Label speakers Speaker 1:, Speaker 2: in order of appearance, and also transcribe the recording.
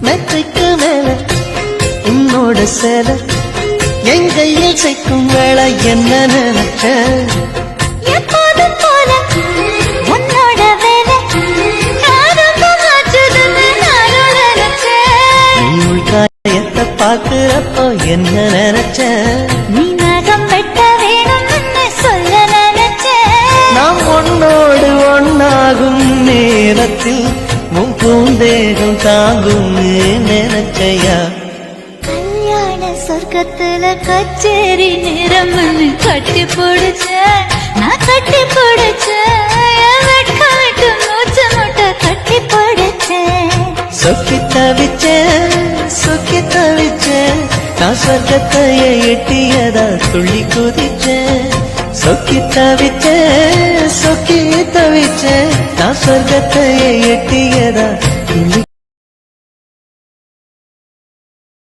Speaker 1: மெத்தைக்கு மேல உன்னோட சேல என் கையில் சேர்க்கும் வேளை என்ன நினைச்ச
Speaker 2: எப்போதும் போல உன்னோட வேலை மாற்றுதுன்னு நானும் நினைச்சேன்.
Speaker 1: நீ உள்காயத்தை பார்க்கிறப்போ என்ன நினைச்ச
Speaker 2: நீ நகம் வெட்ட வேணும்னு சொல்ல நினைச்சேன்.
Speaker 1: நாம் ஒன்னோடு ஒன்னாகும் நேரத்தில் உன் பூந்தேகம் தாங்கும் நினைச்சையா
Speaker 2: கல்யாண சொர்க்கத்துல கச்சேரி நேரம்னு கட்டி போடுச்ச நான் கட்டி போடுச்சேன். வெட்க விட்டு மூச்சு முட்டை கட்டி போடுச்சேன்.
Speaker 1: சொக்கி தவிச்சேன் நான் சொர்க்கத்தையே எட்டியதா துள்ளி குதிச்சேன் சொக்கி தவிச்சேன் நான் சொர்க்கத்தையே எட்டியதா துள்ளி